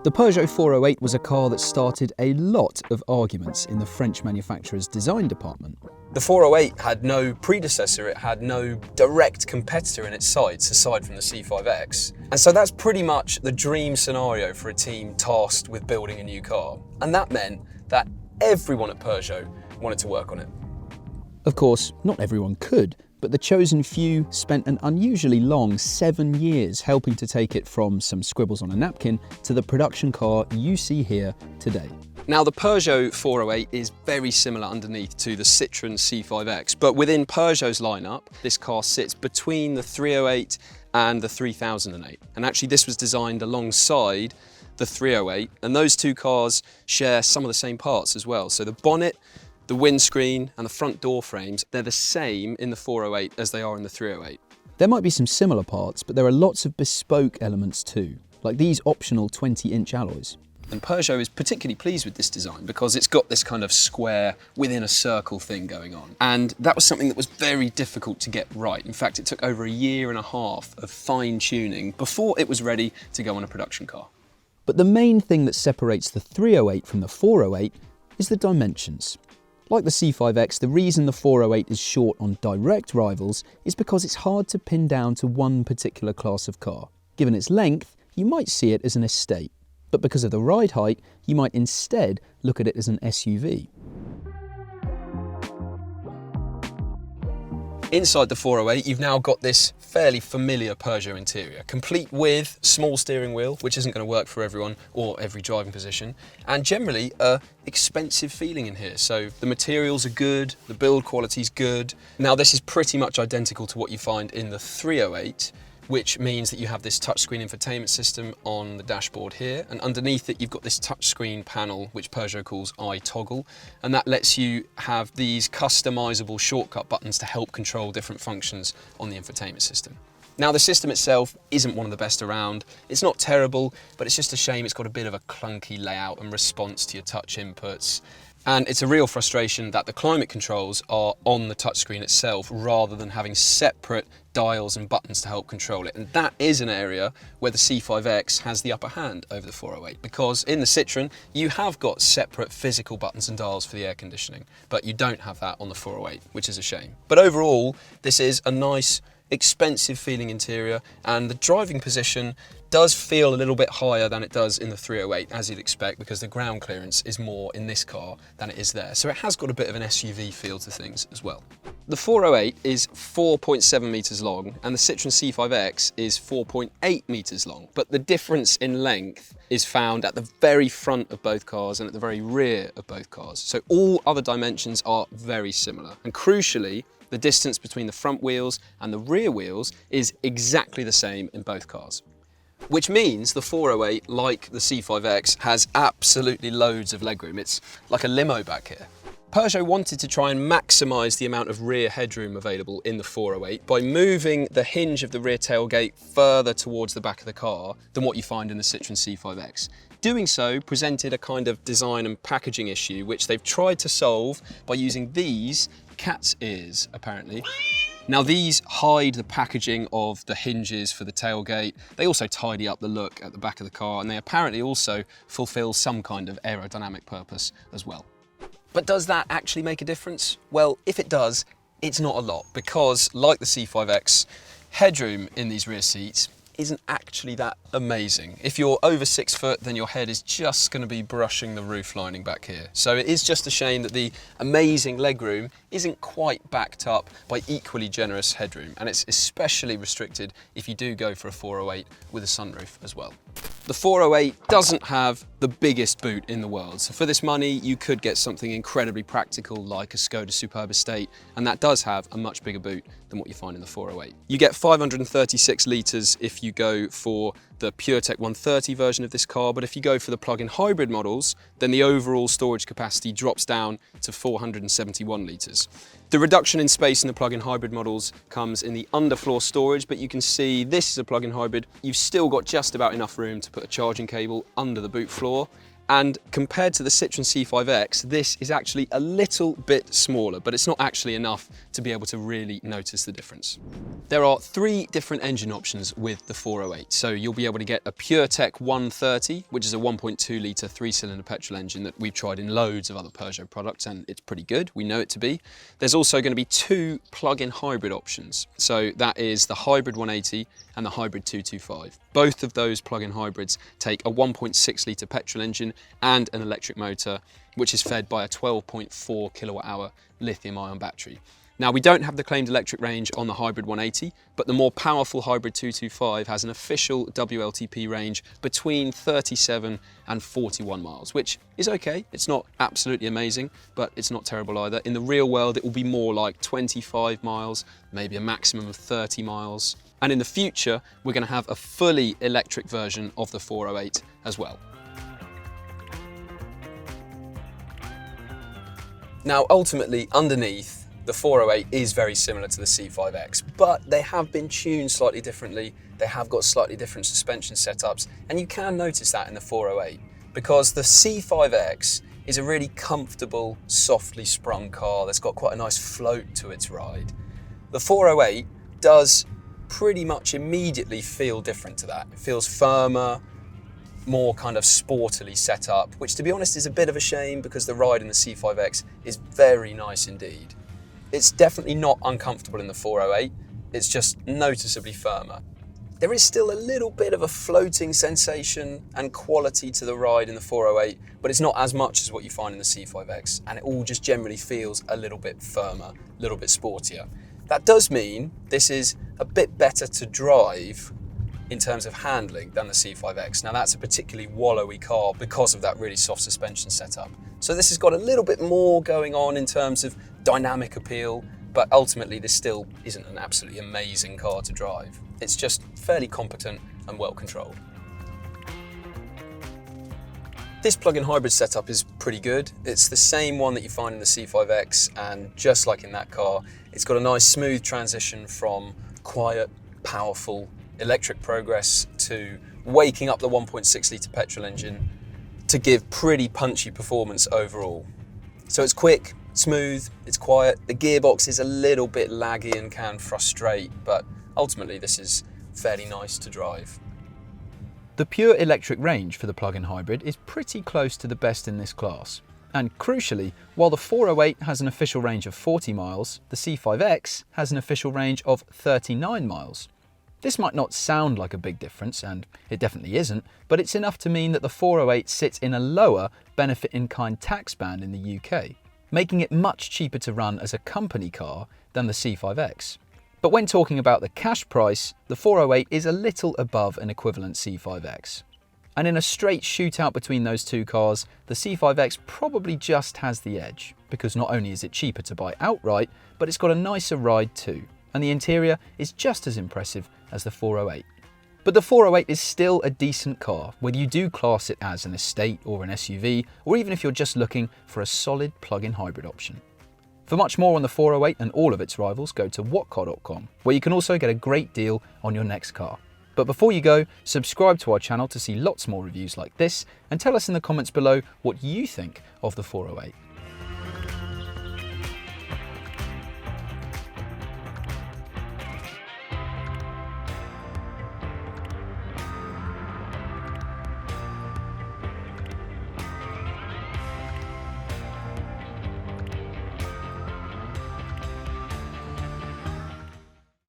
The Peugeot 408 was a car that started a lot of arguments in the French manufacturer's design department. The 408 had no predecessor, it had no direct competitor in its sights aside from the C5X. And so that's pretty much the dream scenario for a team tasked with building a new car. And that meant that everyone at Peugeot wanted to work on it. Of course, not everyone could, but the chosen few spent an unusually long 7 years helping to take it from some scribbles on a napkin to the production car you see here today. Now, the Peugeot 408 is very similar underneath to the Citroen C5X, but within Peugeot's lineup, this car sits between the 308 and the 3008. And actually, this was designed alongside the 308, and those two cars share some of the same parts as well. So the bonnet, the windscreen and the front door frames, they're the same in the 408 as they are in the 308. There might be some similar parts, but there are lots of bespoke elements too, like these optional 20-inch alloys. And Peugeot is particularly pleased with this design because it's got this kind of square within a circle thing going on. And that was something that was very difficult to get right. In fact, it took over 1.5 years of fine tuning before it was ready to go on a production car. But the main thing that separates the 308 from the 408 is the dimensions. Like the C5X, the reason the 408 is short on direct rivals is because it's hard to pin down to one particular class of car. Given its length, you might see it as an estate, but because of the ride height, you might instead look at it as an SUV. Inside the 408, you've now got this fairly familiar Peugeot interior, complete with small steering wheel, which isn't going to work for everyone or every driving position, and generally a expensive feeling in here. So the materials are good, the build quality is good. Now this is pretty much identical to what you find in the 308, which means that you have this touchscreen infotainment system on the dashboard here, and underneath it you've got this touchscreen panel which Peugeot calls iToggle, and that lets you have these customizable shortcut buttons to help control different functions on the infotainment system. Now the system itself isn't one of the best around. It's not terrible, but it's just a shame it's got a bit of a clunky layout and response to your touch inputs. And it's a real frustration that the climate controls are on the touchscreen itself rather than having separate dials and buttons to help control it. And that is an area where the C5X has the upper hand over the 408, because in the Citroen, you have got separate physical buttons and dials for the air conditioning, but you don't have that on the 408, which is a shame. But overall, this is a nice, expensive feeling interior, and the driving position does feel a little bit higher than it does in the 308, as you'd expect, because the ground clearance is more in this car than it is there. So it has got a bit of an SUV feel to things as well. The 408 is 4.7 metres long and the Citroen C5X is 4.8 metres long. But the difference in length is found at the very front of both cars and at the very rear of both cars. So all other dimensions are very similar. And crucially, the distance between the front wheels and the rear wheels is exactly the same in both cars. Which means the 408, like the C5X, has absolutely loads of legroom. It's like a limo back here. Peugeot wanted to try and maximise the amount of rear headroom available in the 408 by moving the hinge of the rear tailgate further towards the back of the car than what you find in the Citroen C5X. Doing so presented a kind of design and packaging issue, which they've tried to solve by using these cat's ears, apparently. Now these hide the packaging of the hinges for the tailgate. They also tidy up the look at the back of the car, and they apparently also fulfill some kind of aerodynamic purpose as well. But does that actually make a difference? Well, if it does, it's not a lot, because like the C5X, headroom in these rear seats isn't actually that amazing. If you're over 6 foot, then your head is just going to be brushing the roof lining back here. So it is just a shame that the amazing legroom isn't quite backed up by equally generous headroom, and it's especially restricted if you do go for a 408 with a sunroof as well. The 408 doesn't have the biggest boot in the world, so for this money you could get something incredibly practical like a Skoda Superb Estate, and that does have a much bigger boot than what you find in the 408. You get 536 litres if you go for the PureTech 130 version of this car, but if you go for the plug-in hybrid models, then the overall storage capacity drops down to 471 litres. The reduction in space in the plug-in hybrid models comes in the underfloor storage, but you can see this is a plug-in hybrid. You've still got just about enough room to put a charging cable under the boot floor, And compared to the Citroen C5X, this is actually a little bit smaller, but it's not actually enough to be able to really notice the difference. There are 3 different engine options with the 408. So you'll be able to get a PureTech 130, which is a 1.2 litre 3-cylinder petrol engine that we've tried in loads of other Peugeot products, and it's pretty good, we know it to be. There's also going to be 2 plug-in hybrid options. So that is the Hybrid 180 and the Hybrid 225. Both of those plug-in hybrids take a 1.6 litre petrol engine and an electric motor, which is fed by a 12.4 kilowatt hour lithium ion battery. Now, we don't have the claimed electric range on the Hybrid 180, but the more powerful Hybrid 225 has an official WLTP range between 37 and 41 miles, which is okay. It's not absolutely amazing, but it's not terrible either. In the real world, it will be more like 25 miles, maybe a maximum of 30 miles. And in the future, we're going to have a fully electric version of the 408 as well. Now, ultimately, underneath, the 408 is very similar to the C5X, but they have been tuned slightly differently. They have got slightly different suspension setups, and you can notice that in the 408, because the C5X is a really comfortable, softly sprung car that's got quite a nice float to its ride. The 408 does pretty much immediately feel different to that. It feels firmer, more kind of sportily set up, which to be honest is a bit of a shame because the ride in the C5X is very nice indeed. It's definitely not uncomfortable in the 408, it's just noticeably firmer. There is still a little bit of a floating sensation and quality to the ride in the 408, but it's not as much as what you find in the C5X, and it all just generally feels a little bit firmer, a little bit sportier. That does mean this is a bit better to drive in terms of handling than the C5X. Now that's a particularly wallowy car because of that really soft suspension setup. So this has got a little bit more going on in terms of dynamic appeal, but ultimately this still isn't an absolutely amazing car to drive. It's just fairly competent and well controlled. This plug-in hybrid setup is pretty good. It's the same one that you find in the C5X, and just like in that car, it's got a nice smooth transition from quiet, powerful electric progress to waking up the 1.6 litre petrol engine to give pretty punchy performance overall. So it's quick, smooth, it's quiet. The gearbox is a little bit laggy and can frustrate, but ultimately this is fairly nice to drive. The pure electric range for the plug-in hybrid is pretty close to the best in this class. And crucially, while the 408 has an official range of 40 miles, the C5X has an official range of 39 miles. This might not sound like a big difference, and it definitely isn't, but it's enough to mean that the 408 sits in a lower benefit in kind tax band in the UK, making it much cheaper to run as a company car than the C5X. But when talking about the cash price, the 408 is a little above an equivalent C5X. And in a straight shootout between those two cars, the C5X probably just has the edge, because not only is it cheaper to buy outright, but it's got a nicer ride too, and the interior is just as impressive as the 408. But the 408 is still a decent car, whether you do class it as an estate or an SUV, or even if you're just looking for a solid plug-in hybrid option. For much more on the 408 and all of its rivals, go to whatcar.com, where you can also get a great deal on your next car. But before you go, subscribe to our channel to see lots more reviews like this, and tell us in the comments below what you think of the 408.